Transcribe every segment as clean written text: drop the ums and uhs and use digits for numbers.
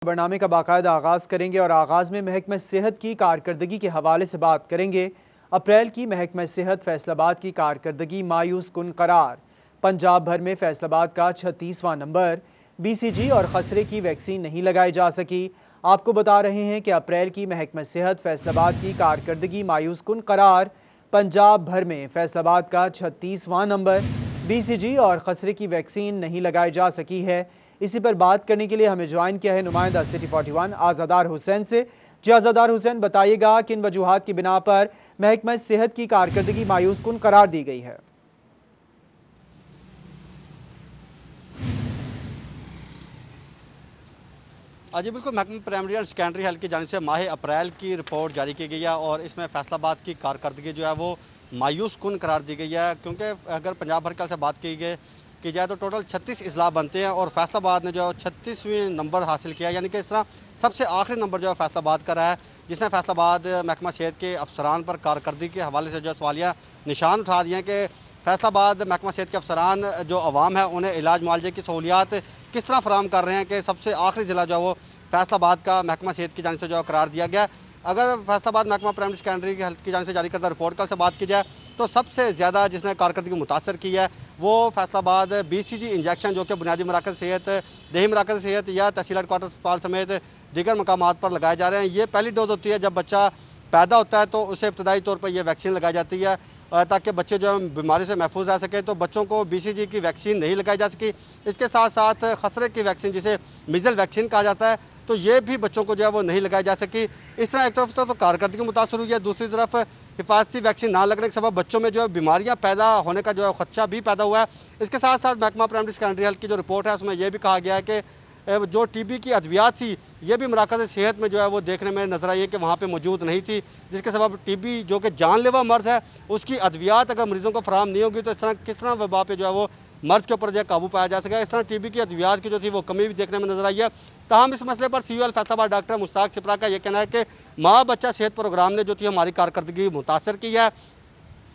खबरनामे का बाकायदा आगाज करेंगे और आगाज में महकमा सेहत की कारकर्दगी के हवाले से बात करेंगे। अप्रैल की महकमा सेहत फैसलाबाद की कारकर्दगी मायूस कुन करार। पंजाब भर में फैसलाबाद का 36वां नंबर। BCG और खसरे की वैक्सीन नहीं लगाई जा सकी। आपको बता रहे हैं कि अप्रैल की महकमा सेहत फैसलाबाद की कारकर्दगी मायूस कुन करार। पंजाब भर में फैसलाबाद का 36वां नंबर। BCG और खसरे की वैक्सीन नहीं लगाई जा सकी है। इसी पर बात करने के लिए हमें ज्वाइन किया है नुमाइंदा सिटी 41 आज़ादार हुसैन से। जी आज़ादार हुसैन, बताइएगा किन वजूहात की बिना पर महकमा सेहत की कारकर्दगी मायूस कुन करार दी गई है। जी बिल्कुल, महकमा प्राइमरी एंड सेकेंडरी हेल्थ की जानिब से माह अप्रैल की रिपोर्ट जारी की गई है और इसमें फैसलाबाद की कारकर्दगी जो है वो मायूस कुन करार दी गई है, क्योंकि अगर पंजाब भर से बात की जाए तो टोटल 36 अजला बनते हैं और फैसलाबाद ने जो है 36वें नंबर हासिल किया, यानी कि इस तरह सबसे आखिरी नंबर जो है फैसलाबाद का रहा है, जिसने फैसलाबाद महकमा सेहत के अफसरान पर कारकर्दगी के हवाले से जो सवालिया निशान उठा दिए हैं कि फैसलाबाद महकमा सेहत के अफसरान जो अवाम है उन्हें इलाज मुआलजे की सहूलियात किस तरह फराहम कर रहे हैं कि सबसे आखिरी जिला जो है वो फैसलाबाद का महकमा सेहत की जानिब से जो करार दिया गया। अगर फैसलाबाद महकमा प्राइमरी सेकेंडरी की हेल्थ की जानिब से जारी करदा रिपोर्ट कार्ड से बात की जाए तो सबसे ज़्यादा जिसने कारकर्दगी मुतासर की है वो फैसलाबाद BCG इंजेक्शन जो कि बुनियादी मराकज़ सेहत, देही मराकज़ सेहत या तहसील हेडक्वार्टर अस्पताल समेत दीगर मकामात पर लगाए जा रहे हैं। ये पहली डोज होती है जब बच्चा पैदा होता है तो उसे इब्तदाई तौर पर यह वैक्सीन लगाई जाती है ताकि बच्चे जो है बीमारी से महफूज रह सके। तो बच्चों को BCG की वैक्सीन नहीं लगाई जा सकी। इसके साथ साथ खसरे की वैक्सीन जिसे मिजल वैक्सीन कहा जाता है तो ये भी बच्चों को जो है वो नहीं लगाई जा सकी। इस तरह एक तरफ तो कारकर्दगी मुतासर हुई है, दूसरी तरफ हिफाजती वैक्सीन ना लगने के सबब बच्चों में जो है बीमारियां पैदा होने का जो है खदशा भी पैदा हुआ है। इसके साथ साथ महकमा प्राइमरी सेकेंडरी हेल्थ की जो रिपोर्ट है उसमें यह भी कहा गया है कि जो TB की अद्वियात थी ये भी मराकज़ सेहत में जो है वो देखने में नजर आई है कि वहाँ पे मौजूद नहीं थी, जिसके सबब TB जो कि जानलेवा मर्ज है उसकी अद्वियात अगर मरीजों को फराहम नहीं होगी तो इस तरह किस तरह वबा पे जो है वो मर्ज के ऊपर जो है काबू पाया जा सकेगा। इस तरह TB की अद्वियात की जो थी वो कमी भी देखने में नजर आई है। ताहम इस मसले पर COL फैसलाबाद डॉक्टर मुश्ताक सिपरा का यह कहना है कि माँ बच्चा सेहत प्रोग्राम ने जो थी हमारी कारकर्दगी मुतासर की है।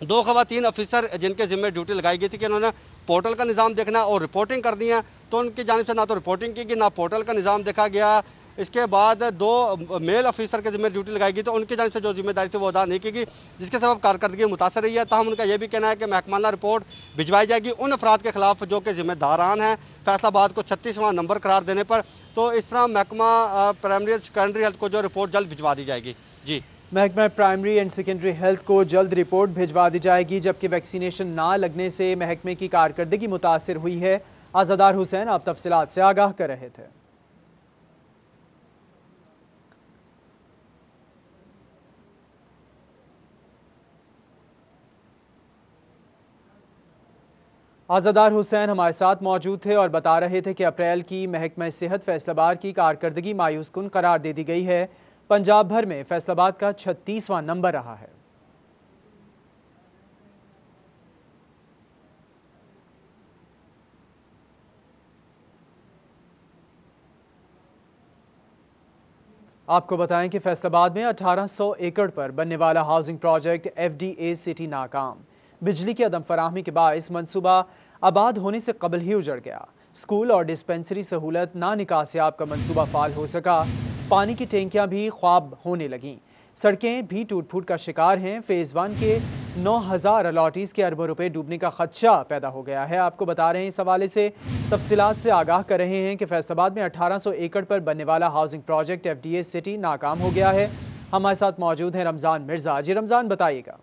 2 खवातीन अफसर जिनके जिम्मे ड्यूटी लगाई गई थी कि उन्होंने पोर्टल का निज़ाम देखना और रिपोर्टिंग करनी है, तो उनकी जानिब से ना तो रिपोर्टिंग की गई ना पोर्टल का निज़ाम देखा गया। इसके बाद 2 मेल अफसर के जिम्मे ड्यूटी लगाई गई तो उनकी जानिब से जो जिम्मेदारी थी वो अदा नहीं की गई, जिसके सबब कारकर्दगी मुतासर रही है। ताहम उनका यह भी कहना है कि महकमाना रिपोर्ट भिजवाई जाएगी उन अफराद के खिलाफ जो कि जिम्मेदारान हैं फैसलाबाद को 36वां नंबर करार देने पर। तो इस तरह महकमा प्राइमरी सेकेंडरी हेल्थ को जो रिपोर्ट जल्द भिजवा दी जाएगी। जी, महकमा प्राइमरी एंड सेकेंडरी हेल्थ को जल्द रिपोर्ट भिजवा दी जाएगी, जबकि वैक्सीनेशन ना लगने से महकमे की कारकर्दगी मुतासर हुई है। आज़ादार हुसैन आप तफसीलात से आगाह कर रहे थे। आज़ादार हुसैन हमारे साथ मौजूद थे और बता रहे थे कि अप्रैल की महकमा सेहत फैसलाबाद की कारकर्दगी मायूस कुन करार दे दी गई है। पंजाब भर में फैसलाबाद का 36वां नंबर रहा है। आपको बताएं कि फैसलाबाद में 1800 एकड़ पर बनने वाला हाउसिंग प्रोजेक्ट FDA सिटी नाकाम। बिजली की अदम फराहमी के बायस मंसूबा आबाद होने से कबल ही उजड़ गया। स्कूल और डिस्पेंसरी सहूलत ना निकासियाब का मंसूबा फाल हो सका। पानी की टैंकियां भी ख्वाब होने लगीं। सड़कें भी टूट फूट का शिकार हैं। फेज 1 के 9000 अलॉटीज के अरबों रुपए डूबने का खदशा पैदा हो गया है। आपको बता रहे हैं इस हवाले से तफसीलात से आगाह कर रहे हैं कि फैसलाबाद में 1800 एकड़ पर बनने वाला हाउसिंग प्रोजेक्ट FDA सिटी नाकाम हो गया है। हमारे साथ मौजूद हैं रमजान मिर्जा। जी रमजान, बताइएगा।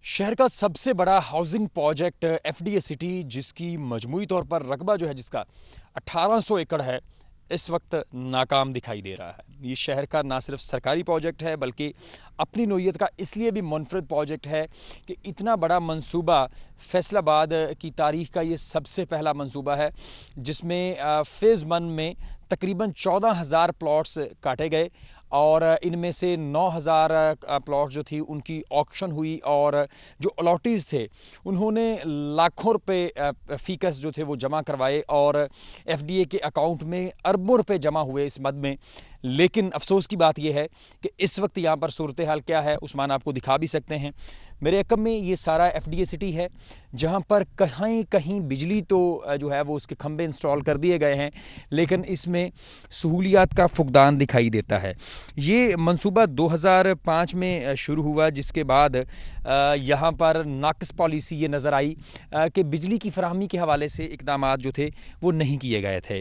शहर का सबसे बड़ा हाउसिंग प्रोजेक्ट FDA सिटी, जिसकी मजमूई तौर पर रकबा जो है जिसका 1800 एकड़ है, इस वक्त नाकाम दिखाई दे रहा है। ये शहर का ना सिर्फ सरकारी प्रोजेक्ट है बल्कि अपनी नौइयत का इसलिए भी मुनफरद प्रोजेक्ट है कि इतना बड़ा मंसूबा फैसलाबाद की तारीख का ये सबसे पहला मंसूबा है, जिसमें फेज़ 1 में तकरीबन 14,000 प्लॉट्स काटे गए और इनमें से 9,000 प्लॉट जो थी उनकी ऑक्शन हुई और जो अलॉटीज थे उन्होंने लाखों रुपए फीकस जो थे वो जमा करवाए और FDA के अकाउंट में अरबों रुपए जमा हुए इस मद में। लेकिन अफसोस की बात यह है कि इस वक्त यहाँ पर सूरत हाल क्या है, उस्मान आपको दिखा भी सकते हैं। मेरे यकम में ये सारा एफडीए सिटी है, जहां पर कहीं कहीं बिजली तो जो है वो उसके खंभे इंस्टॉल कर दिए गए हैं, लेकिन इसमें सहूलियात का फुकदान दिखाई देता है। ये मंसूबा 2005 में शुरू हुआ, जिसके बाद यहाँ पर नाक़िस पॉलिसी ये नज़र आई कि बिजली की फराहमी के हवाले से इक़दामात जो थे वो नहीं किए गए थे।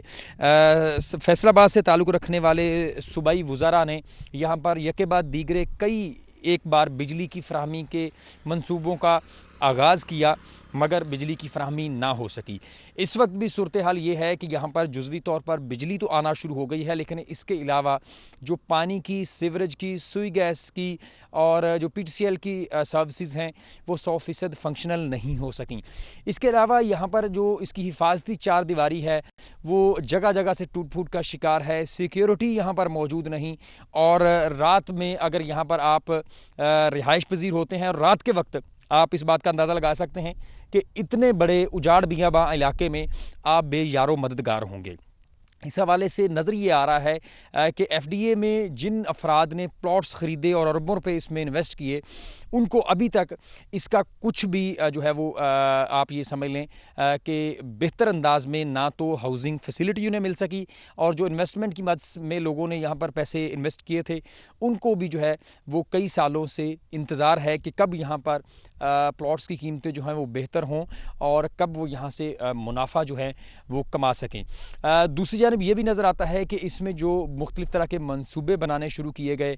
फैसलाबाद से ताल्लुक़ रखने वाले सूबाई वज़ारा ने यहाँ पर यके बाद दीगरे कई एक बार बिजली की फराहमी के मंसूबों का आगाज़ किया, मगर बिजली की फराहमी ना हो सकी। इस वक्त भी सूरत हाल ये है कि यहाँ पर जुज़वी तौर पर बिजली तो आना शुरू हो गई है, लेकिन इसके अलावा जो पानी की, सीवरेज की, सुई गैस की और जो पीटीसीएल की सर्विसेज हैं वो 100% फंक्शनल नहीं हो सकें। इसके अलावा यहाँ पर जो इसकी हिफाजती चार दीवारी है वो जगह जगह से टूट फूट का शिकार है, सिक्योरिटी यहाँ पर मौजूद नहीं, और रात में अगर यहाँ पर आप रिहाइश पजीर होते हैं और रात के वक्त आप इस बात का अंदाज़ा लगा सकते हैं कि इतने बड़े उजाड़ बियाबां इलाके में आप बेयारो मददगार होंगे। इस हवाले से नज़र ये आ रहा है कि एफडीए में जिन अफराद ने प्लॉट्स ख़रीदे और अरबों रुपए इसमें इन्वेस्ट किए, उनको अभी तक इसका कुछ भी जो है वो आप ये समझ लें कि बेहतर अंदाज में ना तो हाउसिंग फैसिलिटी उन्हें मिल सकी, और जो इन्वेस्टमेंट की मदद में लोगों ने यहाँ पर पैसे इन्वेस्ट किए थे उनको भी जो है वो कई सालों से इंतज़ार है कि कब यहाँ पर प्लॉट्स की कीमतें जो हैं वो बेहतर हों और कब वो यहाँ से मुनाफा जो है वो कमा सकें। दूसरी जानिब ये भी नज़र आता है कि इसमें जो मुख्तलिफ तरह के मंसूबे बनाने शुरू किए गए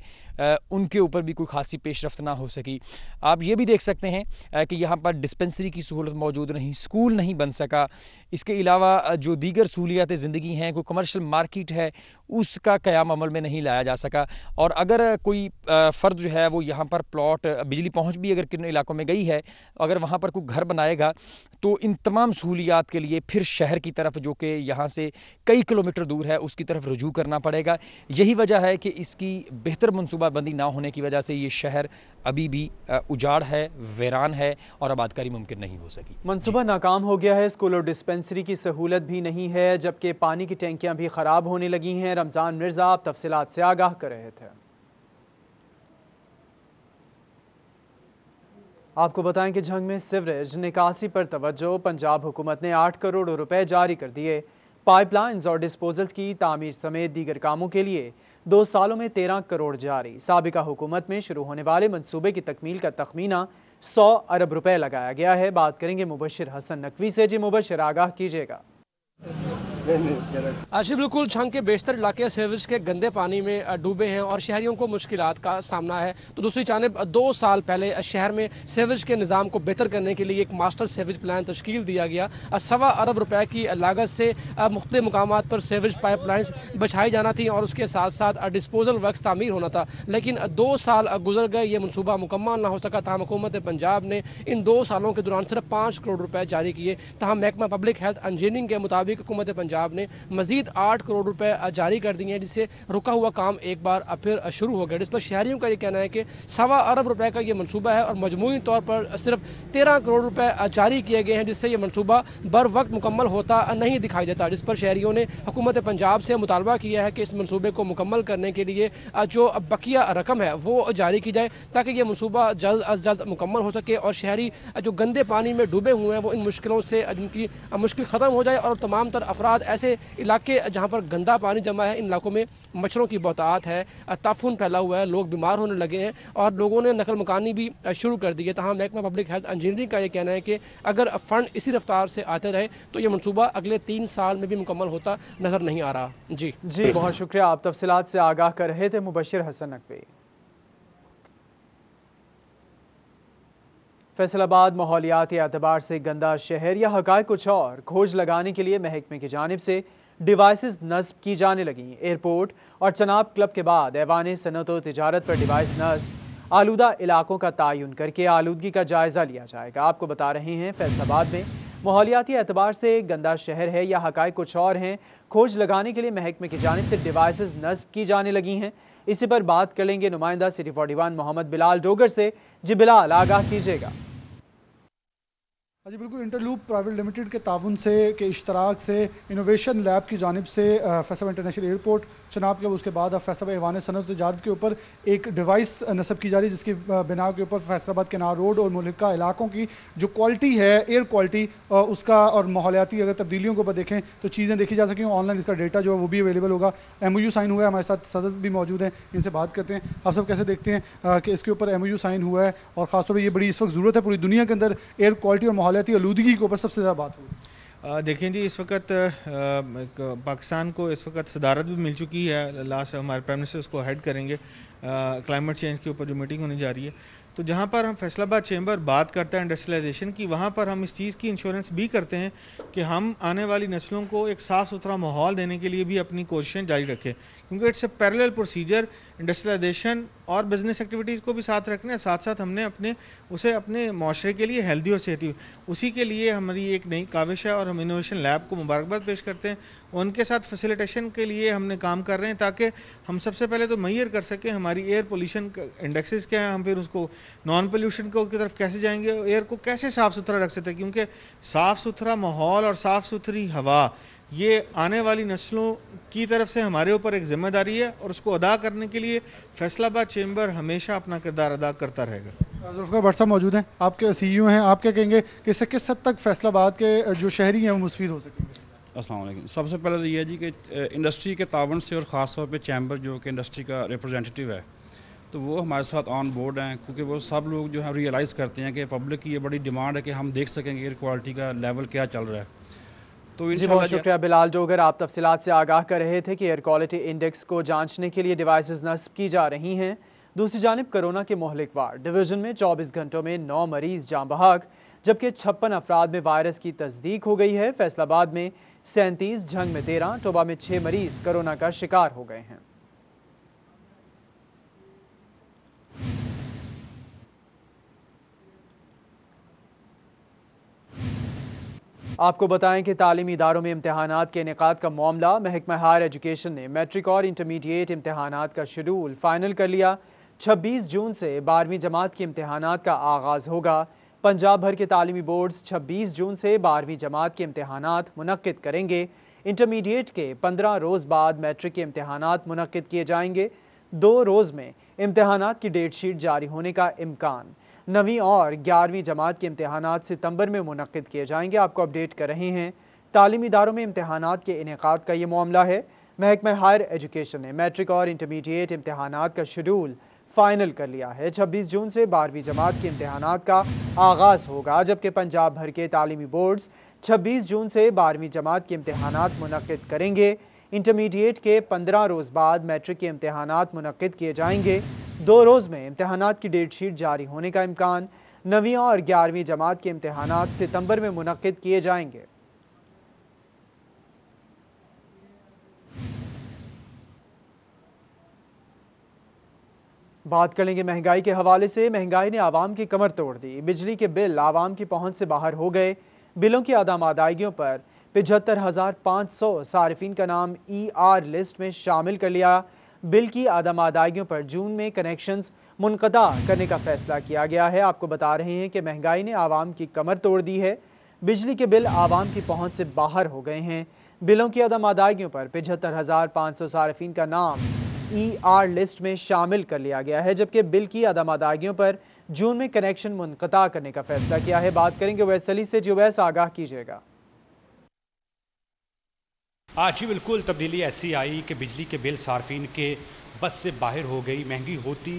उनके ऊपर भी कोई खासी पेशरफ्त ना हो सकी। आप ये भी देख सकते हैं कि यहाँ पर डिस्पेंसरी की सहूलत मौजूद नहीं, स्कूल नहीं बन सका। इसके अलावा जो दीगर सहूलियात ज़िंदगी हैं, कोई कमर्शियल मार्केट है, उसका क़याम अमल में नहीं लाया जा सका। और अगर कोई फ़र्द जो है वो यहाँ पर प्लॉट, बिजली पहुँच भी अगर किन इलाकों में गई है, अगर वहाँ पर कोई घर बनाएगा तो इन तमाम सहूलियात के लिए फिर शहर की तरफ, जो कि यहाँ से कई किलोमीटर दूर है, उसकी तरफ रुजू करना पड़ेगा। यही वजह है कि इसकी बेहतर मनसूबाबंदी ना होने की वजह से ये शहर अभी भी उजाड़ है, वीरान है और आबादकारी मुमकिन नहीं हो सकी। मंसूबा नाकाम हो गया है, स्कूल और डिस्पेंसरी की सहूलत भी नहीं है, जबकि पानी की टैंकियां भी खराब होने लगी हैं। रमजान मिर्जा आप तफसीलात से आगाह कर रहे थे। आपको बताएं कि झंग में सीवरेज निकासी पर तवज्जो, पंजाब हुकूमत ने 8 करोड़ रुपए जारी कर दिए। पाइपलाइंस और डिस्पोजल्स की तामीर समेत दीगर कामों के लिए 2 सालों में 13 करोड़ जारी। साबिका हुकूमत में शुरू होने वाले मंसूबे की तकमील का तखमीना 100 अरब रुपए लगाया गया है। बात करेंगे मुबशिर हसन नकवी से। जी मुबशिर, आगाह कीजिएगा। जी बिल्कुल, झंग के बेशतर इलाके सीवरेज के गंदे पानी में डूबे हैं और शहरियों को मुश्किलात का सामना है। तो दूसरी जानिब 2 साल पहले शहर में सीवरेज के निज़ाम को बेहतर करने के लिए एक मास्टर सीवरेज प्लान तश्कील दिया गया। 1.25 अरब रुपए की लागत से मुख्तलिफ मुकामात पर सीवरेज पाइपलाइंस बिछाई जाना थी और उसके साथ साथ डिस्पोजल वर्क्स तामीर होना था। लेकिन 2 साल गुजर गए, ये मनसूबा मुकम्मल ना हो सका। तहम हुकूमत पंजाब ने इन 2 सालों के दौरान सिर्फ 5 करोड़ रुपए जारी किए। तहम महकमा पब्लिक हेल्थ इंजीनियरिंग के मुताबिक हुकूमत पंजाब ने मजीद 8 करोड़ रुपए जारी कर दिए हैं, जिससे रुका हुआ काम एक बार फिर शुरू हो गया। जिस पर शहरियों का यह कहना है कि 1.25 अरब रुपए का यह मनसूबा है और मजमूई तौर पर सिर्फ 13 करोड़ रुपए जारी किए गए हैं, जिससे यह मनसूबा बर वक्त मुकम्मल होता नहीं दिखाई देता। जिस पर शहरियों ने हुकूमत पंजाब से मुतालबा किया है कि इस मनसूबे को मुकम्मल करने के लिए जो बकिया रकम है वो जारी की जाए, ताकि यह मनसूबा जल्द अज जल्द मुकम्मल हो सके और शहरी जो गंदे पानी में डूबे हुए हैं वो इन मुश्किलों से, जिनकी मुश्किल ख़त्म हो जाए और तमाम तर अफराद ऐसे इलाके जहां पर गंदा पानी जमा है, इन इलाकों में मच्छरों की बहुतात है, ताफून फैला हुआ है, लोग बीमार होने लगे हैं और लोगों ने नकल मकानी भी शुरू कर दी है। तहाँ महकमा पब्लिक हेल्थ इंजीनियरिंग का यह कहना है कि अगर फंड इसी रफ्तार से आते रहे तो यह मनसूबा अगले 3 साल में भी मुकम्मल होता नजर नहीं आ रहा। जी बहुत शुक्रिया, आप तफसीलात से आगाह कर रहे थे मुबशिर हसन नकवी। फैसलाबाद माहौलियाती एतबार से गंदा शहर या हकायक कुछ और, खोज लगाने के लिए महकमे की जानिब से डिवाइसेस नस्ब की जाने लगी। एयरपोर्ट और चनाब क्लब के बाद ऐवान सनत व तिजारत पर डिवाइस नस्ब, आलूदा इलाकों का तयन करके आलूदगी का जायजा लिया जाएगा। आपको बता रहे हैं फैसलाबाद में माहौलियाती एतबार से गंदा शहर है या हकायक कुछ और हैं, खोज लगाने के लिए महकमे की जानिब से डिवाइसेस नस्ब की जाने लगी हैं। इसी पर बात कर लेंगे नुमाइंदा सिटी 41 मोहम्मद बिलाल डोगर से। जी बिलाल, आगाह कीजिएगा। जी बिल्कुल, इंटरलूप प्राइवेट लिमिटेड के ताउन से के इश्तराक से इनोवेशन लैब की जानिब से Faisalabad international airport Chenab club, उसके बाद अब फैसलाबाद ऐवान सनअत तजारत के ऊपर एक डिवाइस नस्ब की जा रही है, जिसकी बिना के ऊपर फैसलाबाद केनार रोड और मुल्का इलाकों की जो क्वालिटी है, एयर क्वालिटी उसका और माहौलियाती अगर तब्दीलियों के ऊपर देखें तो चीज़ें देखी जा सकें। ऑनलाइन इसका डेटा जो है वो भी अवेलेबल होगा। MOU साइन हुआ है, हमारे साथ सदस्य भी मौजूद हैं, इनसे बात करते हैं। आप सब कैसे देखते हैं कि इसके ऊपर MOU साइन हुआ है और खासतौर पर ये बड़ी इस वक्त ज़रूरत है पूरी दुनिया के अंदर एयर क्वालिटी और माहौलियाती आलूदगी के ऊपर सबसे ज़्यादा बात हुई। देखें जी, इस वक्त पाकिस्तान को इस वक्त सदारत भी मिल चुकी है। लास्ट हमारे प्राइम मिनिस्टर उसको हेड करेंगे। क्लाइमेट चेंज के ऊपर जो मीटिंग होने जा रही है, तो जहाँ पर हम फैसलाबाद चेंबर बात करते हैं इंडस्ट्रियलाइजेशन की, वहाँ पर हम इस चीज़ की इंश्योरेंस भी करते हैं कि हम आने वाली नस्लों को एक साफ़ सुथरा माहौल देने के लिए भी अपनी कोशिशें जारी रखें, क्योंकि it's a parallel procedure. Industrialisation और बिजनेस एक्टिविटीज़ को भी साथ रखना है, साथ साथ हमने अपने माशरे के लिए हेल्दी और सेहती, उसी के लिए हमारी एक नई काविश है और हम इनोवेशन लैब को मुबारकबाद पेश करते हैं। उनके साथ फैसिलिटेशन के लिए हमने काम कर रहे हैं ताकि हम सबसे पहले तो मैयर कर सकें हमारी एयर पोल्यूशन इंडेक्सेस क्या है, हम फिर उसको नॉन पोल्यूशन की तरफ कैसे जाएंगे, एयर को कैसे साफ़ सुथरा रख सकते हैं, क्योंकि साफ़ सुथरा माहौल और साफ़ सुथरी हवा ये आने वाली नस्लों की तरफ से हमारे ऊपर एक जिम्मेदारी है और उसको अदा करने के लिए फैसलाबाद चेंबर हमेशा अपना किरदार अदा करता रहेगा। जुल्फ़िकार भट्ट साहब मौजूद हैं, आपके CEO हैं, आप क्या कहेंगे कि इससे किस हद तक फैसलाबाद के जो शहरी हैं वो मुस्तफ़ीद हो सकेंगे? अस्सलाम वालेकुम। सबसे पहले तो ये है जी कि इंडस्ट्री के तावन से और ख़ास तौर पे चैम्बर जो कि इंडस्ट्री का रिप्रेजेंटेटिव है, तो वो हमारे साथ ऑन बोर्ड हैं, क्योंकि वो सब लोग जो है रियलाइज़ करते हैं कि पब्लिक की ये बड़ी डिमांड है कि हम देख सकेंगे एयर क्वालिटी का लेवल क्या चल रहा है। तो बहुत शुक्रिया बिलाल जोगर, आप तफसीलात से आगाह कर रहे थे कि एयर क्वालिटी इंडेक्स को जांचने के लिए डिवाइसेस नस्ब की जा रही हैं। दूसरी जानिब कोरोना के मोहलिक वार्ड डिवीजन में 24 घंटों में 9 मरीज जाँ बहक, जबकि 56 अफराद में वायरस की तस्दीक हो गई है। फैसलाबाद में 37, झंग में 13, टोबा में 6 मरीज कोरोना का शिकार हो गए हैं। आपको बताएं कि तालीमी इदारों में इम्तहानात के इनेकाद का मामला, महकमा हायर एजुकेशन ने मैट्रिक और इंटरमीडिएट इम्तहानात का शेड्यूल फाइनल कर लिया। 26 जून से 12वीं जमात के इम्तहानात का आगाज होगा। पंजाब भर के तालीमी बोर्ड्स 26 जून से 12वीं जमात के इम्तहानात मुनक्किद करेंगे। इंटरमीडिएट के 15 रोज़ बाद मैट्रिक के इम्तहानात मुनक्किद किए जाएंगे। 2 रोज़ में इम्तहानात की डेट शीट जारी होने का इम्कान। 9वीं और 11वीं जमात के इम्तहानात सितंबर में मुनक्किद किए जाएंगे। आपको अपडेट कर रहे हैं, तालीमी इदारों में इम्तहानात के इनेकाद का ये मामला है। महकमा हायर एजुकेशन ने मैट्रिक और इंटरमीडिएट इम्तहानात का शेड्यूल फाइनल कर लिया है। 26 जून से 12वीं जमात के इम्तहानात का आगाज होगा, जबकि पंजाब भर के तालीमी बोर्ड्स 26 जून से 12वीं जमात के इम्तहानात मुनक्किद करेंगे। इंटरमीडिएट के 15 रोज़ बाद मैट्रिक के इम्तहानात मुनक्किद किए जाएंगे। 2 रोज़ में इम्तहानात की डेट शीट जारी होने का इम्कान। 9वीं और 11वीं जमात के इम्तहानात सितंबर में मुनक्किद किए जाएंगे। बात कर लेंगे महंगाई के हवाले से। महंगाई ने आवाम की कमर तोड़ दी। बिजली के बिल आवाम की पहुंच से बाहर हो गए। बिलों की अदम अदायगियों पर 75,500 सारिफिन का नाम ER लिस्ट में शामिल कर लिया। बिल की अदम अदायगियों पर जून में कनेक्शंस मुनक़ता करने का फैसला किया गया है। आपको बता रहे हैं कि महंगाई ने आवाम की कमर तोड़ दी है। बिजली के बिल आवाम की पहुंच से बाहर हो गए हैं। बिलों की अदम अदायगियों पर 75,500 सारिफिन का नाम ER लिस्ट में शामिल कर लिया गया है, जबकि बिल की अदम अदायगियों पर जून में कनेक्शन मुनक़ता करने का फैसला किया है। बात करेंगे उवैस अली से। उवैस, आगाह कीजिएगा। आज ही बिल्कुल तब्दीली ऐसी आई कि बिजली के बिल सार्फिन के बस से बाहर हो गई। महंगी होती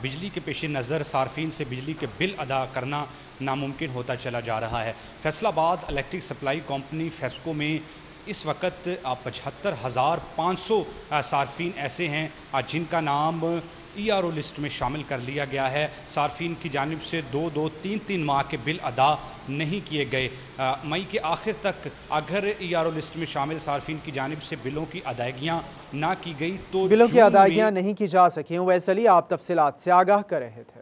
बिजली के पेश नज़र सार्फिन से बिजली के बिल अदा करना नामुमकिन होता चला जा रहा है। Faisalabad electric supply company FESCO में इस वक्त 75,500 सार्फिन ऐसे हैं जिनका नाम ERO लिस्ट में शामिल कर लिया गया है। सार्फिन की जानिब से 2-3 माह के बिल अदा नहीं किए गए। मई के आखिर तक अगर ERO लिस्ट में शामिल सार्फिन की जानिब से बिलों की अदायगियां ना की गई तो बिलों की अदायगियां नहीं की जा सकी। वैसे ही आप तफसीलात से आगाह कर रहे थे।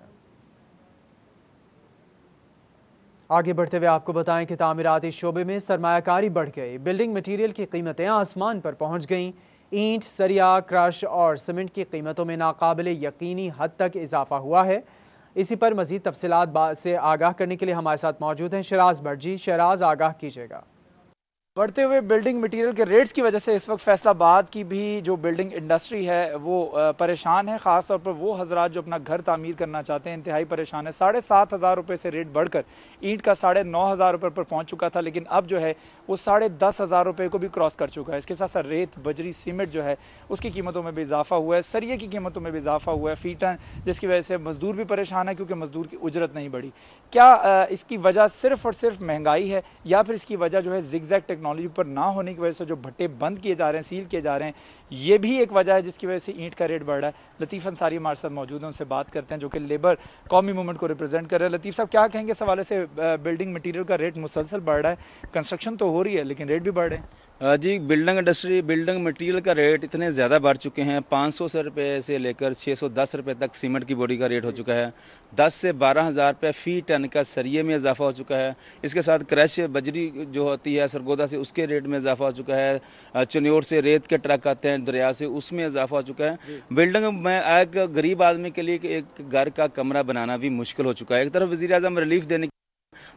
आगे बढ़ते हुए आपको बताएं कि तामीराती शोबे में सरमायाकारी बढ़ गई। बिल्डिंग मटीरियल की कीमतें आसमान पर पहुंच गईं। ईंट, सरिया, क्रश और सीमेंट की कीमतों में नाकाबिले यकीनी हद तक इजाफा हुआ है। इसी पर मजीद तफसीलात से आगाह करने के लिए हमारे साथ मौजूद हैं शराज भट्ट जी। शराज, आगाह कीजिएगा। बढ़ते हुए बिल्डिंग मटेरियल के रेट्स की वजह से इस वक्त फैसलाबाद की भी जो बिल्डिंग इंडस्ट्री है वो परेशान है। खासतौर पर वो हजरात जो अपना घर तामीर करना चाहते हैं इंतहाई परेशान है। 7,500 रुपये से रेट बढ़कर ईंट का 9,500 रुपये पर पहुंच चुका था, लेकिन अब जो है वो 10,500 रुपये को भी क्रॉस कर चुका है। इसके साथ साथ रेत, बजरी, सीमेंट जो है उसकी कीमतों में भी इजाफा हुआ है, सरिये की कीमतों में भी इजाफा हुआ है फी टन, जिसकी वजह से मजदूर भी परेशान है क्योंकि मजदूर की उजरत नहीं बढ़ी। क्या इसकी वजह सिर्फ और सिर्फ महंगाई है या फिर इसकी वजह जो है जिगजैग टेक्नोलॉजी पर ना होने की वजह से जो भट्टे बंद किए जा रहे हैं, सील किए जा रहे हैं, ये भी एक वजह है जिसकी वजह से ईंट का रेट बढ़ रहा है? लतीफ़ अंसारी हमारे साथ मौजूद हैं, उनसे बात करते हैं जो कि लेबर कौमी मूवमेंट को रिप्रेजेंट कर रहे हैं। लतीफ़ साहब, क्या कहेंगे इस हवाले से? बिल्डिंग मटीरियल का रेट मुसलसल बढ़ रहा है, कंस्ट्रक्शन तो हो रही है लेकिन रेट भी बढ़ रहे हैं। जी, बिल्डिंग मटेरियल का रेट इतने ज़्यादा बढ़ चुके हैं। 500 रुपये से लेकर 610 रुपये तक सीमेंट की बोरी का रेट हो चुका है। 10 से 12,000 रुपये फी टन का सरिये में इजाफा हो चुका है। इसके साथ क्रश बजरी जो होती है सरगोदा से, उसके रेट में इजाफा हो चुका है। चन्योर से रेत के ट्रक आते हैं दरिया से, उसमें इजाफा हो चुका है। बिल्डिंग में एक गरीब आदमी के लिए एक घर का कमरा बनाना भी मुश्किल हो चुका है। एक तरफ वज़ीर-ए-आज़म रिलीफ देने,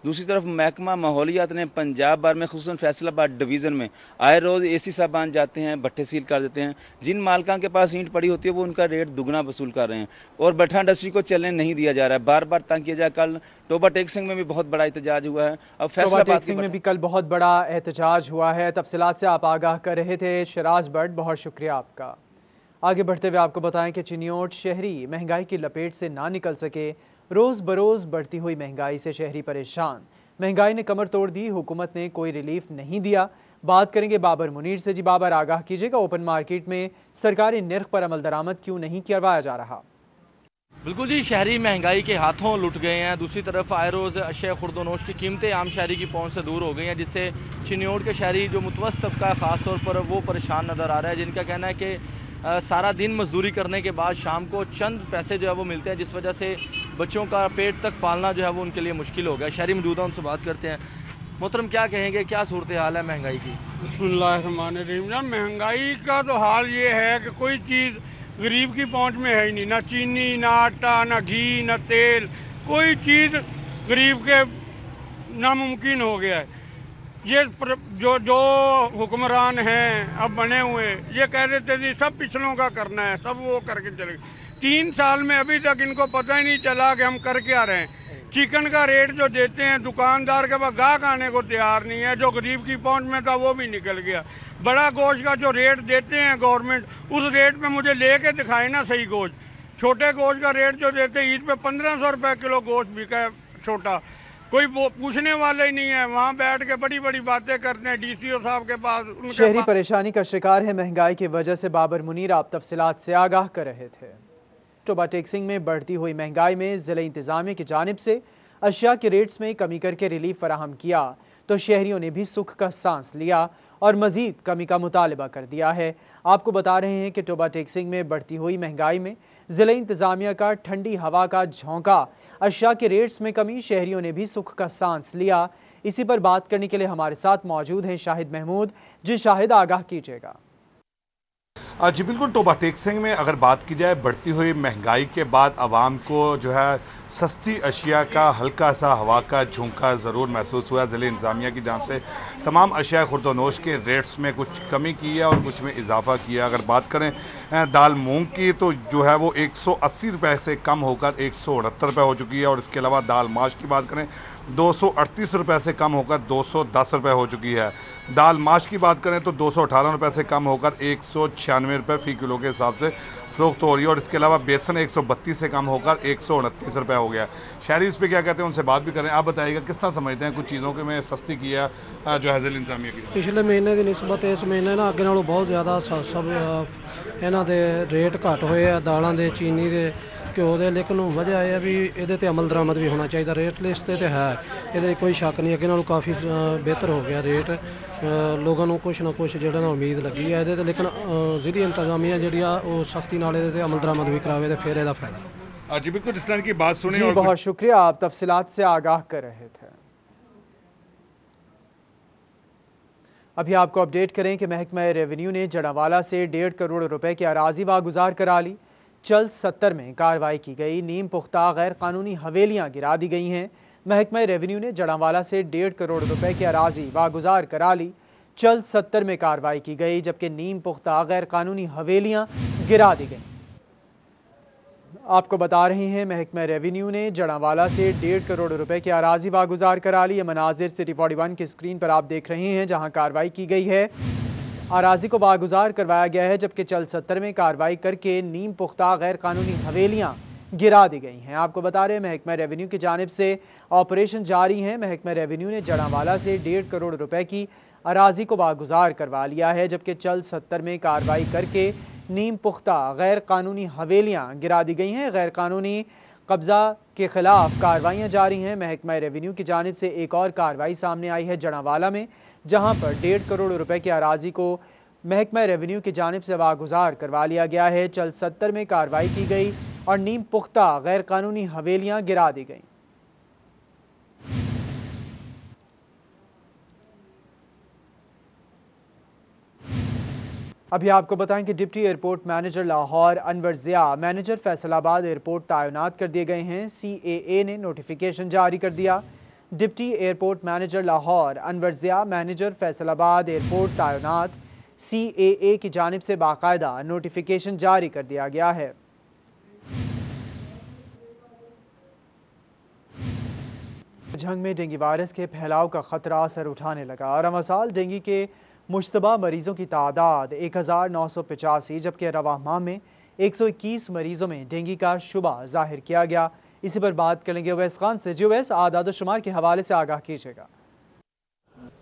दूसरी तरफ महकमा माहौलियात ने पंजाब भर में खुसूसन फैसलाबाद डिवीज़न में आए रोज़ एसी साहबान जाते हैं, भट्टे सील कर देते हैं। जिन मालकान के पास ईंट पड़ी होती है वो उनका रेट दुगना वसूल कर रहे हैं और भट्टा इंडस्ट्री को चलने नहीं दिया जा रहा है। बार बार तंग किया जाए। कल टोबा टेक सिंह में भी बहुत बड़ा एहतजाज हुआ है। अब फैसलाबाद सिंह में भी कल बहुत बड़ा एहतजाज हुआ है। तफसीलात से आप आगाह कर रहे थे शराज भट्ट, बहुत शुक्रिया आपका। आगे बढ़ते हुए आपको बताएं कि चिन्योट शहरी महंगाई की लपेट से ना निकल सके। रोज बरोज बढ़ती हुई महंगाई से शहरी परेशान। महंगाई ने कमर तोड़ दी, हुकूमत ने कोई रिलीफ नहीं दिया। बात करेंगे बाबर मुनीर से। जी बाबर, आगाह कीजिएगा, ओपन मार्केट में सरकारी निर्ख पर अमल दरामद क्यों नहीं करवाया जा रहा? बिल्कुल जी, शहरी महंगाई के हाथों लुट गए हैं। दूसरी तरफ आए रोज़ अशय खुर्दोनोश की कीमतें आम शहरी की पहुंच से दूर हो गई हैं, जिससे चिन्योट के शहरी जो मुतवस्सित तबका है ख़ास तौर पर वो परेशान नज़र आ रहा है, जिनका कहना है कि सारा दिन मजदूरी करने के बाद शाम को चंद पैसे जो है वो मिलते हैं, जिस वजह से बच्चों का पेट तक पालना जो है वो उनके लिए मुश्किल हो गया। शहरी मौजूद है, उनसे बात करते हैं। मोहतरम, क्या कहेंगे, क्या सूरत हाल है महंगाई की? बिस्मिल्लाहिर्रहमानिर्रहीम। महंगाई का तो हाल ये है कि कोई चीज़ गरीब की पहुंच में है ही नहीं। ना चीनी, ना आटा, ना घी, ना तेल, कोई चीज़ गरीब के नामुमकिन हो गया है। ये जो हुक्मरान हैं अब बने हुए, ये कह रहे थे जी सब पिछलों का करना है, सब वो करके चले। 3 साल में अभी तक इनको पता ही नहीं चला कि हम कर क्या रहे हैं। चिकन का रेट जो देते हैं दुकानदार के पास गाहक आने को तैयार नहीं है। जो गरीब की पहुंच में था वो भी निकल गया। बड़ा गोश्त का जो रेट देते हैं गवर्नमेंट, उस रेट पे मुझे लेके दिखाए ना सही गोश्त। छोटे गोश्त का रेट जो देते हैं, ईद पे 1500 रुपये किलो गोश्त बिका है छोटा। कोई वो पूछने वाला ही नहीं है। वहाँ बैठ के बड़ी बड़ी बातें करते हैं डीसीओ साहब के पास। शहरी परेशानी का शिकार है महंगाई की वजह से। बाबर मुनीर, आप तफसीलात से आगाह कर रहे थे। टोबा टेक सिंह में बढ़ती हुई महंगाई में जिला इंतजामिया की जानिब से अशिया के रेट्स में कमी करके रिलीफ फराहम किया तो शहरियों ने भी सुख का सांस लिया और मजीद कमी का मुतालबा कर दिया है। आपको बता रहे हैं कि टोबा टेक सिंह में बढ़ती हुई महंगाई में जिला इंतजामिया का ठंडी हवा का झोंका, अशिया के रेट्स में कमी, शहरियों ने भी सुख का सांस लिया। इसी पर बात करने के लिए हमारे साथ मौजूद हैं शाहिद महमूद। जी शाहिद, आगाह कीजिएगा। जी बिल्कुल, टोबा टेक सिंह में अगर बात की जाए बढ़ती हुई महंगाई के बाद आवाम को जो है सस्ती अशिया का हल्का सा हवा का झोंका ज़रूर महसूस हुआ। ज़िले इंतज़ामिया की जानिब से तमाम अशिया खुर्दोनोश के रेट्स में कुछ कमी की है और कुछ में इजाफा किया। अगर बात करें दाल मूंग की तो जो है वो 180 रुपये से कम होकर 169 रुपये हो चुकी है और इसके अलावा दाल माश की बात करें 238 रुपये से कम होकर 210 रुपये हो चुकी है। दाल माश की बात करें तो 218 रुपये से कम होकर 196 रुपये फी किलो के हिसाब से फरोख्त हो रही है और इसके अलावा बेसन 132 से कम होकर 129 रुपये हो गया। शहरी इस पर क्या कहते हैं, उनसे बात भी करें। आप बताइएगा किस तरह समझते हैं कुछ चीज़ों के में सस्ती किया जो है ज़िला इंतजामिया की? पिछले महीने की निस्बत इस महीने ना अगे नालों बहुत ज़्यादा सब इन्हां दे रेट घट होए आ, दालां दे, चीनी दे, घ्यो दे। लेकिन वजह यह है भी ये अमल दरामद भी होना चाहिए। रेट लिस्ट तो है, ये कोई शक नहीं। अगे नालों काफ़ी बेहतर हो गया रेट। लोगों को कुछ ना कुछ जो उम्मीद लगी है ये, लेकिन ज़िली इंतजामिया जी सख्ती नाल अमल दरामद भी करावे तो फिर इसका फायदा। जी बिल्कुल, जिस तरह की बात सुनी। और बहुत शुक्रिया, आप तफसीलात से आगाह कर रहे थे। अभी आपको अपडेट करें कि महकमा रेवेन्यू ने जड़ावाला से 1.5 करोड़ रुपए की अराजी वागुजार करा ली। चल 70 में कार्रवाई की गई। नीम पुख्ता गैर कानूनी हवेलियां गिरा दी गई हैं। महकमा रेवेन्यू ने जड़ांवाला से 1.5 करोड़ रुपए की अराजी वागुजार करा ली। चल 70 में कार्रवाई की गई, जबकि नीम पुख्ता गैर कानूनी हवेलियां गिरा दी गई। आपको बता रहे हैं, महकमा रेवेन्यू ने जड़ांवाला से 1.5 करोड़ रुपए की अराजी वागुजार करा ली। ये मनाजिर सिटी 41 की स्क्रीन पर आप देख रहे हैं, जहां कार्रवाई की गई है। अराजी को वागुजार करवाया गया है, जबकि चल 70 में कार्रवाई करके नीम पुख्ता गैर कानूनी हवेलियां गिरा दी गई हैं। आपको बता रहे हैं, महकमा रेवेन्यू की जानिब से ऑपरेशन जारी है। महकमा रेवेन्यू ने जड़ांवाला से 1.5 करोड़ रुपए की अराजी को वागुजार करवा लिया है, जबकि चल 70 में कार्रवाई करके नीम पुख्ता गैर कानूनी हवेलियां गिरा दी गई हैं। गैर कानूनी कब्जा के खिलाफ कार्रवाइयां जारी हैं। महकमा रेवेन्यू की जानिब से एक और कार्रवाई सामने आई है जड़ांवाला में, जहां पर 1.5 करोड़ रुपए की अराजी को महकमा रेवेन्यू की जानिब से वागुजार करवा लिया गया है। चल 70 में कार्रवाई की गई और नीम पुख्ता गैर कानूनी हवेलियां गिरा दी गई। अभी आपको बताएं कि deputy airport manager Lahore Anwar Zia manager Faisalabad airport तैनात कर दिए गए हैं। CAA ने नोटिफिकेशन जारी कर दिया। Deputy airport manager Lahore Anwar Zia manager Faisalabad airport तैनात। CAA की जानिब से बाकायदा नोटिफिकेशन जारी कर दिया गया है। झंग में डेंगू वायरस के फैलाव का खतरा असर उठाने लगा और रवां साल डेंगू के मुश्तबा मरीजों की तादाद 1985, जबकि रवां माह में 121 मरीजों में डेंगू का शुबा जाहिर किया गया। इसी पर बात करेंगे उवैस खान से। जी उवैस, आदाद शुमार के हवाले से आगाह कीजिएगा।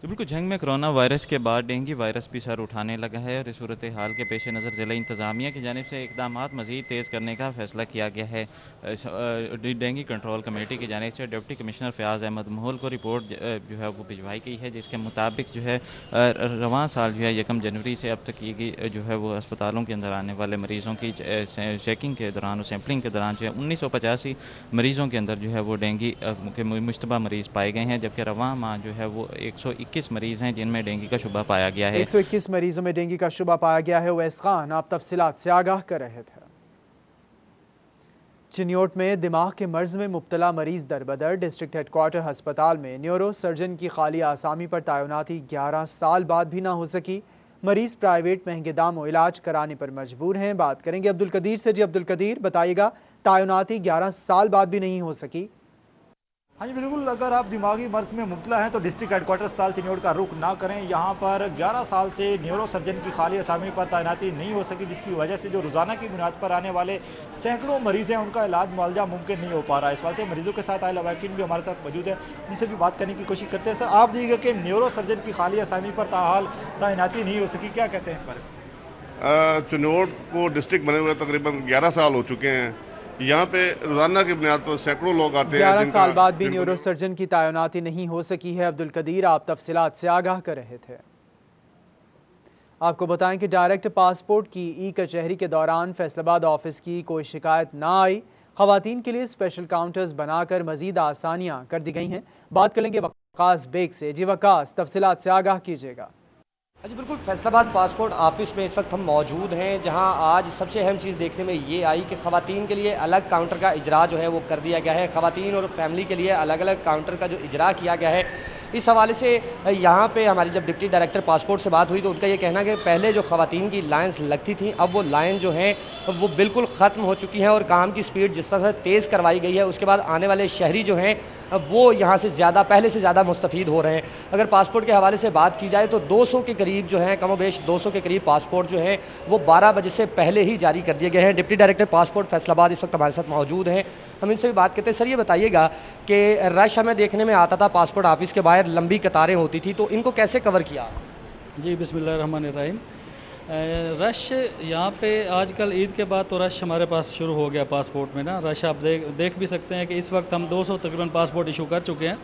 तो बिल्कुल झंग में कोरोना वायरस के बाद डेंगू वायरस भी सर उठाने लगा है और इस सूरत हाल के पेश नज़र ज़िला इंतज़ामिया की जानिब से इकदाम मज़ीद तेज़ करने का फैसला किया गया है। डेंगू कंट्रोल कमेटी की जानिब से डिप्टी कमिश्नर फयाज़ अहमद महल को रिपोर्ट जो है वो भिजवाई गई है, जिसके मुताबिक जो है रवां साल जो है 1 जनवरी से अब तक की गई जो है वो अस्पतालों के अंदर आने वाले मरीज़ों की चेकिंग के दौरान और सैम्पलिंग के दौरान जो है 1985 मरीज़ों के अंदर जो है वो डेंगू के मुश्तबा मरीज़ पाए गए हैं, जबकि रवां माह जो है वो 121 मरीज हैं जिनमें डेंगू का शुबा पाया गया है। 121 मरीजों में डेंगू का शुबा पाया गया है। उवैस खान, आप तफसीलात से आगाह कर रहे थे। चिन्योट में दिमाग के मर्ज में मुब्तला मरीज दरबदर। डिस्ट्रिक्ट हेडक्वार्टर अस्पताल में न्यूरो सर्जन की खाली आसामी पर तैनाती 11 साल बाद भी ना हो सकी। मरीज प्राइवेट महंगे दामों इलाज कराने पर मजबूर हैं। बात करेंगे अब्दुल कदीर से। जी अब्दुल कदीर, बताइएगा, तैनाती 11 साल बाद भी नहीं हो सकी। हाँ जी बिल्कुल, अगर आप दिमागी मर्ज में मुब्तला हैं तो डिस्ट्रिक्ट हेडक्वार्टर अस्पताल चिन्योट का रुख ना करें। यहाँ पर 11 साल से न्यूरो सर्जन की खाली असामी पर तैनाती नहीं हो सकी, जिसकी वजह से जो रोजाना की बुनियाद पर आने वाले सैकड़ों मरीज हैं उनका इलाज मुआवजा मुमकिन नहीं हो पा रहा है। इस वजह से मरीजों के साथ आए लवाकिन भी हमारे साथ मौजूद है, उनसे भी बात करने की कोशिश करते हैं। सर, आप देखिएगा कि न्यूरो सर्जन की खाली असामी पर ताहाल तैनाती नहीं हो सकी, क्या कहते हैं इस बारे? चिन्योट को डिस्ट्रिक्ट बने हुए तकरीबन 11 साल हो चुके हैं। यहाँ पे रोजाना की बुनियाद पर सैकड़ों लोग आते हैं। 11 साल बाद भी न्यूरो सर्जन की तैनाती नहीं हो सकी है। अब्दुल कदीर, आप तफसीलात से आगाह कर रहे थे। आपको बताएं कि डायरेक्ट पासपोर्ट की कचहरी के दौरान फैसलाबाद ऑफिस की कोई शिकायत ना आई। खवातीन के लिए स्पेशल काउंटर्स बनाकर मजीद आसानियां कर दी गई हैं। बात करेंगे वकास बेग से। जी वकास, तफसीलात से आगाह कीजिएगा। जी बिल्कुल, फैसलाबाद पासपोर्ट ऑफिस में इस वक्त हम मौजूद हैं, जहां आज सबसे अहम चीज़ देखने में ये आई कि ख़वातीन के लिए अलग काउंटर का इजरा जो है वो कर दिया गया है। ख़वातीन और फैमिली के लिए अलग अलग काउंटर का जो इजरा किया गया है, इस हवाले से यहाँ पे हमारी जब डिप्टी डायरेक्टर पासपोर्ट से बात हुई तो उनका ये कहना है कि पहले जो ख़वातीन की लाइन्स लगती थी, अब वो लाइन जो है वो बिल्कुल ख़त्म हो चुकी है और काम की स्पीड जिस तरह से तेज़ करवाई गई है, उसके बाद आने वाले शहरी जो हैं वो यहाँ से ज़्यादा, पहले से ज़्यादा मुस्तफ़ीद हो रहे हैं। अगर पासपोर्ट के हवाले से बात की जाए तो 200 के करीब जो है, कमोबेश 200 के करीब पासपोर्ट जो है वो 12 बजे से पहले ही जारी कर दिए गए हैं। डिप्टी डायरेक्टर पासपोर्ट फैसलाबाद इस वक्त हमारे साथ मौजूद हैं, हम इनसे भी बात करते हैं। सर, ये बताइएगा कि रश हमें देखने में आता था पासपोर्ट ऑफिस के बाहर लंबी कतारें होती थी, तो इनको कैसे कवर किया? जी बिस्मिल्लाहिर्रहमानिर्रहीम। रश यहाँ पे आजकल ईद के बाद तो रश हमारे पास शुरू हो गया पासपोर्ट में ना। रश आप देख भी सकते हैं कि इस वक्त हम 200 तकरीबन पासपोर्ट इशू कर चुके हैं,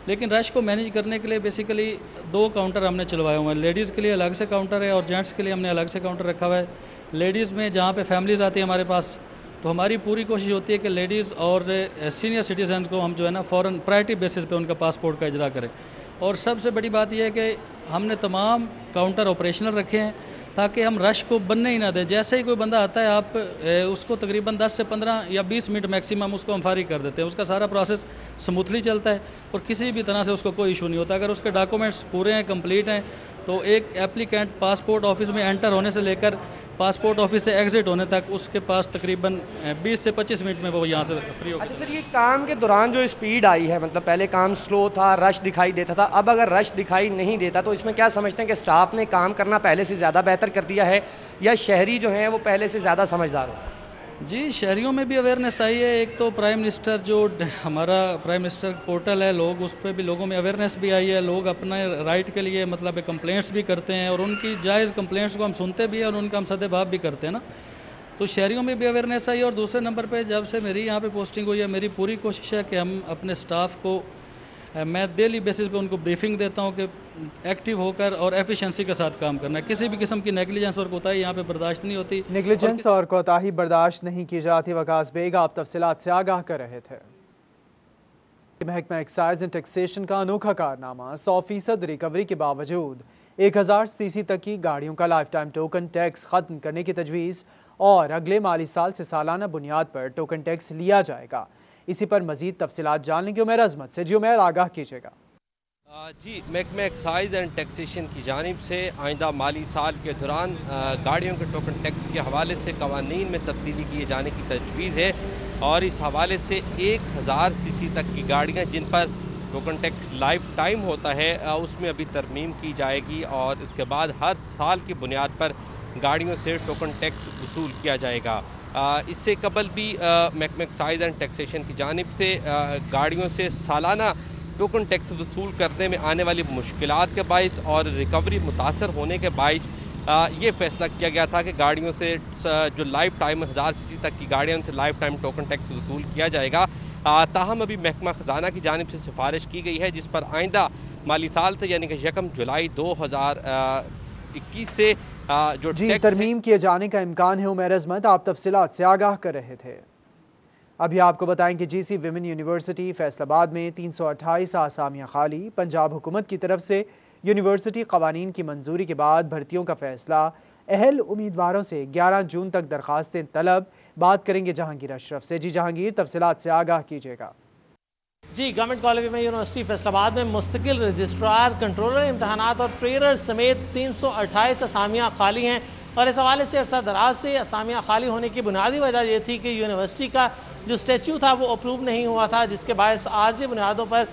लेकिन रश को मैनेज करने के लिए बेसिकली 2 काउंटर हमने चलवाए हुए हैं। लेडीज़ के लिए अलग से काउंटर है और जेंट्स के लिए हमने अलग से काउंटर रखा हुआ है। लेडीज़ में जहाँ पे फैमिलीज़ आती है हमारे पास, तो हमारी पूरी कोशिश होती है कि लेडीज़ और सीनियर सिटीजन को हम जो है ना फ़ौरन प्रायोरिटी बेसिस पे उनका पासपोर्ट का इजरा करें। और सबसे बड़ी बात यह है कि हमने तमाम काउंटर ऑपरेशनल रखे हैं ताकि हम रश को बनने ही ना दें। जैसे ही कोई बंदा आता है आप उसको तकरीबन 10 से 15 या 20 मिनट मैक्सिमम उसको हम फारिग कर देते हैं। उसका सारा प्रोसेस स्मूथली चलता है और किसी भी तरह से उसको कोई इशू नहीं होता। अगर उसके डॉक्यूमेंट्स पूरे हैं, कंप्लीट हैं, तो एक एप्लीकेंट पासपोर्ट ऑफिस में एंटर होने से लेकर पासपोर्ट ऑफिस से एग्जिट होने तक उसके पास तकरीबन 20 से 25 मिनट में वो यहाँ से फ्री हो। अच्छा सर, ये काम के दौरान जो स्पीड आई है, मतलब पहले काम स्लो था, रश दिखाई देता था, अब अगर रश दिखाई नहीं देता तो इसमें क्या समझते हैं कि स्टाफ ने काम करना पहले से ज़्यादा बेहतर कर दिया है या शहरी जो हैं वो पहले से ज़्यादा समझदार हो? जी, शहरियों में भी अवेयरनेस आई है। एक तो प्राइम मिनिस्टर जो हमारा प्राइम मिनिस्टर पोर्टल है, लोग उस पर भी लोगों में अवेयरनेस भी आई है। लोग अपने राइट के लिए मतलब कंप्लेंट्स भी करते हैं और उनकी जायज़ कंप्लेंट्स को हम सुनते भी हैं और उनका हम सदेभाव भी करते हैं ना। तो शहरियों में भी अवेयरनेस आई है। और दूसरे नंबर पर जब से मेरी यहाँ पे पोस्टिंग हुई है, मेरी पूरी कोशिश है कि हम अपने स्टाफ को मैं डेली बेसिस पे उनको ब्रीफिंग देता हूँ कि एक्टिव होकर और एफिशिएंसी के साथ काम करना है। किसी भी किस्म की नेग्लिजेंस और कोताही यहाँ पे बर्दाश्त नहीं होती। नेग्लिजेंस और कोताही बर्दाश्त नहीं की जाती। वकास बेग आप तफसीलात से आगाह कर रहे थे। महकमा एक्साइज एंड टैक्सेशन का अनोखा कारनामा 100% रिकवरी के बावजूद 1000 सीसी तक की गाड़ियों का लाइफ टाइम टोकन टैक्स खत्म करने की तजवीज़ और अगले माली साल से सालाना बुनियाद पर टोकन टैक्स लिया जाएगा। इसी पर मजीद तफसीलात जानने की उमेर अजमत से। जी उमेर, आगाह कीजिएगा। जी, महकमा एक्साइज एंड टैक्सेशन की जानिब से आइंदा माली साल के दौरान गाड़ियों के टोकन टैक्स के हवाले से कवानीन में तब्दीली किए जाने की तजवीज़ है और इस हवाले से 1000 सीसी तक की गाड़ियाँ जिन पर टोकन टैक्स लाइफ टाइम होता है उसमें अभी तरमीम की जाएगी और उसके बाद हर साल की बुनियाद पर गाड़ियों से टोकन टैक्स वसूल किया जाएगा। इससे कबल भी महकमा एक्साइज एंड टैक्सेशन की जानिब से गाड़ियों से सालाना टोकन टैक्स वसूल करने में आने वाली मुश्किलात के बाइस और रिकवरी मुतासर होने के बाइस ये फैसला किया गया था कि गाड़ियों से जो लाइफ टाइम 1000 सीसी तक की गाड़ियों से लाइफ टाइम टोकन टैक्स वसूल किया जाएगा। ताहम अभी महकमा खजाना की जानिब से सिफारिश की गई है जिस पर आइंदा माली साल से यानी कि 1 जुलाई 2021 से जो जी तरमीम किए जाने का इम्कान है। उमर अजमत आप तफसीलात से आगाह कर रहे थे। अभी आपको बताएं कि जीसी विमेन यूनिवर्सिटी फैसलाबाद में 328 आसामियां खाली। पंजाब हुकूमत की तरफ से यूनिवर्सिटी कवानीन की मंजूरी के बाद भर्तियों का फैसला। अहल उम्मीदवारों से 11 जून तक दरखास्तें तलब। बात करेंगे जहांगीर अशरफ से। जी जहांगीर, तफसीलात से आगाह कीजिएगा। जी, गवर्नमेंट कॉलेज में यूनिवर्सिटी फैसलाबाद में मुस्तकिल रजिस्ट्रार, कंट्रोलर इम्तहानात और ट्रेनर समेत 328 असामियाँ खाली हैं और इस हवाले से अरसा दराज से असामियाँ खाली होने की बुनियादी वजह यह थी कि यूनिवर्सिटी का जो स्टैच्यू था वो अप्रूव नहीं हुआ था, जिसके बायस आर्जी बुनियादों पर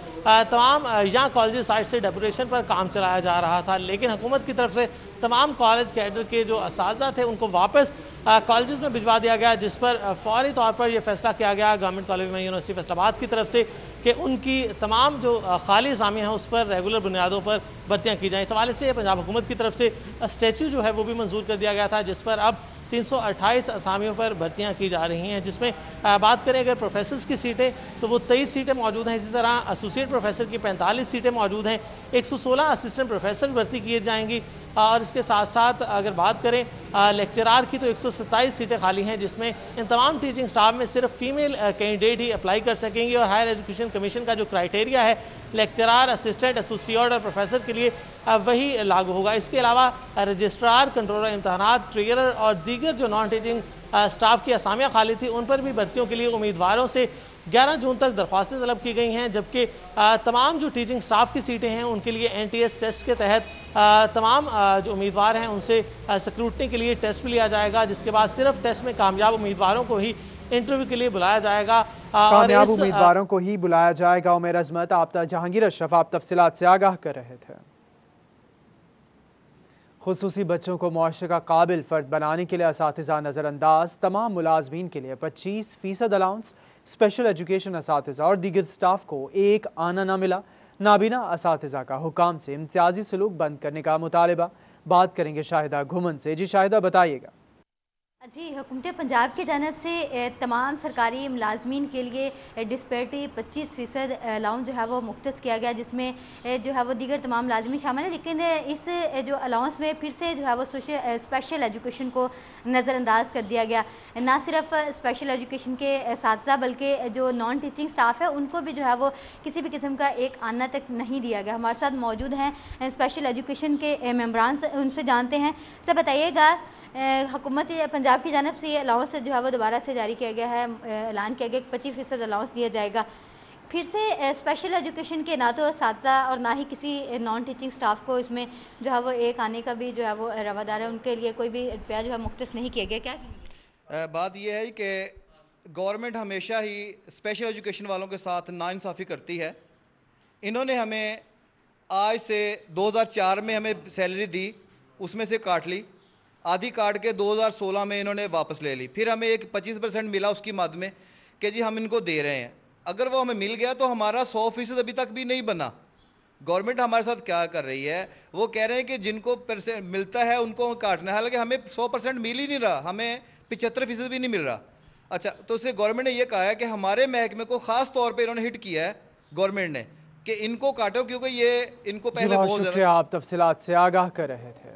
तमाम यहाँ कॉलेज साइड से डेपुटेशन पर काम चलाया जा रहा था। लेकिन हुकूमत की तरफ से तमाम कॉलेज कैडर के जो असातिज़ा थे उनको वापस कॉलेज में भिजवा दिया गया, जिस पर फौरी तौर पर यह फैसला किया गया गवर्नमेंट कॉलेज में यूनिवर्सिटी फैसलाबाद की तरफ से कि उनकी तमाम जो खाली असामियाँ हैं उस पर रेगुलर बुनियादों पर भर्तियाँ की जाएँ। इस हवाले से पंजाब हुकूमत की तरफ से स्टैच्यू जो है वो भी मंजूर कर दिया गया था, जिस पर अब 328 असामियों पर भर्तियां की जा रही हैं, जिसमें बात करें अगर प्रोफेसर्स की सीटें तो वो 23 सीटें मौजूद हैं। इसी तरह एसोसिएट प्रोफेसर की 45 सीटें मौजूद हैं। 116 असिस्टेंट प्रोफेसर भर्ती किए जाएंगी और इसके साथ साथ अगर बात करें लेक्चरार की तो 127 सीटें खाली हैं, जिसमें इन तमाम टीचिंग स्टाफ में सिर्फ फीमेल कैंडिडेट ही अप्लाई कर सकेंगी और हायर एजुकेशन कमीशन का जो क्राइटेरिया है लेक्चरार, असिस्टेंट, एसोसिएट और प्रोफेसर के लिए वही लागू होगा। इसके अलावा रजिस्ट्रार, कंट्रोलर इम्तहानात, ट्रेनर और दीगर जो नॉन टीचिंग स्टाफ की असामियाँ खाली थी उन पर भी भर्तियों के लिए उम्मीदवारों से 11 जून तक दरख्वास्तें तलब की गई हैं, जबकि तमाम जो टीचिंग स्टाफ की सीटें हैं उनके लिए NTS टेस्ट के तहत तमाम जो उम्मीदवार हैं उनसे स्क्रूटनी के लिए टेस्ट भी लिया जाएगा, जिसके बाद सिर्फ टेस्ट में कामयाब उम्मीदवारों को ही इंटरव्यू के लिए बुलाया जाएगा। कामयाब उम्मीदवारों को ही बुलाया जाएगा। उमेर अजमत आप जहांगीर अशरफ आप तफसीलात से आगाह कर रहे थे। खुसूसी बच्चों को मुआशरे का काबिल फर्द बनाने के लिए असातिज़ा नज़रअंदाज। तमाम मुलाजमीन के लिए 25% अलाउंस। स्पेशल एजुकेशन असातिज़ा और दीगर स्टाफ को एक आना न मिला। नाबीना असातिज़ा का हुकाम से इम्तियाजी सलूक बंद करने का मुतालबा। बात करेंगे शाहिदा घुमन से। जी शाहिदा, बताइएगा। जी, हुकूमत पंजाब की जानब से तमाम सरकारी मुलाजमीन के लिए डिस्पैरिटी 25% अलाउंस जो है वो मुख्तस किया गया, जिसमें जो है वो दीगर तमाम मुलाजमीन शामिल है। लेकिन इस जो अलाउंस में फिर से जो है वो स्पेशल एजुकेशन को नज़रअंदाज कर दिया गया। ना सिर्फ स्पेशल एजुकेशन के असातिज़ा बल्कि जो नॉन टीचिंग स्टाफ है उनको भी जो है वो किसी भी किस्म का एक आना तक नहीं दिया गया। हमारे साथ मौजूद हैं स्पेशल एजुकेशन के मेम्बरान, उनसे जानते हैं। सर बताइएगा, हुकूमत पंजाब की जानब से ये अलाउंस जो है वो दोबारा से जारी किया गया है, ऐलान किया गया कि 25% अलाउंस दिया जाएगा। फिर से स्पेशल एजुकेशन के ना तो असातिज़ा और ना ही किसी नॉन टीचिंग स्टाफ को इसमें जो है वो एक आने का भी जो है वो रवादार है, उनके लिए कोई भी रुपया जो है मुख्तस नहीं किया गया। क्या बात यह है कि गवर्नमेंट हमेशा ही स्पेशल एजुकेशन वालों के साथ नाइंसाफ़ी करती है। इन्होंने हमें आज से 2004 में हमें सैलरी दी, उसमें से काट ली, आधी काट के 2016 में इन्होंने वापस ले ली। फिर हमें एक 25% मिला उसकी मद में कि जी हम इनको दे रहे हैं। अगर वो हमें मिल गया तो हमारा 100% अभी तक भी नहीं बना। गवर्नमेंट हमारे साथ क्या कर रही है, वो कह रहे हैं कि जिनको परसेंट मिलता है उनको काटना है, हालांकि हमें 100% मिल ही नहीं रहा, हमें 75% भी नहीं मिल रहा। अच्छा, तो इससे गवर्नमेंट ने यह कहा है कि हमारे महकमे को खास तौर पर इन्होंने हिट किया है गवर्नमेंट ने कि इनको काटो, क्योंकि ये इनको पहले बहुत शुक्रिया, आप तफसीलात से आगाह कर रहे थे।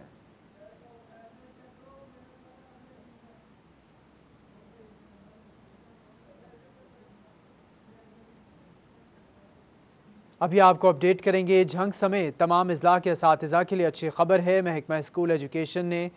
अभी आपको अपडेट करेंगे। झंग समेत तमाम अजला के असातिज़ा के लिए अच्छी खबर है। महकमा स्कूल एजुकेशन ने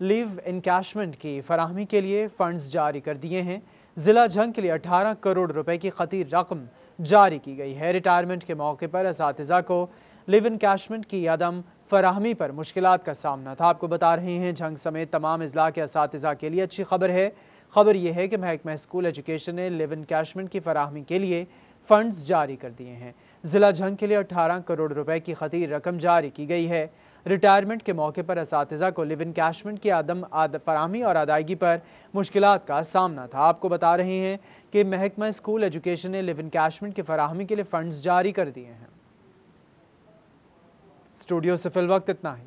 लीव इनकैशमेंट की फराहमी के लिए फंड्स जारी कर दिए हैं। जिला झंग के लिए 18 करोड़ रुपए की खतीर रकम जारी की गई है। रिटायरमेंट के मौके पर असातिज़ा को लिव इनकैशमेंट की अदम फराहमी पर मुश्किलात का सामना था। आपको बता रहे हैं, झंग समेत तमाम अजला के असातिज़ा के लिए अच्छी खबर है। खबर यह है कि महकमा स्कूल एजुकेशन ने लिव इनकैशमेंट की फराहमी के लिए फंड्स जारी कर दिए हैं। जिला झंग के लिए 18 करोड़ रुपए की खतीर रकम जारी की गई है। रिटायरमेंट के मौके पर असातिज़ा को लिव इनकैशमेंट की आदम फराहमी और अदायगी पर मुश्किलात का सामना था। आपको बता रहे हैं कि महकमा स्कूल एजुकेशन ने लिव इनकैशमेंट की फराहमी के लिए फंड्स जारी कर दिए हैं। स्टूडियो से फिल वक्त इतना ही।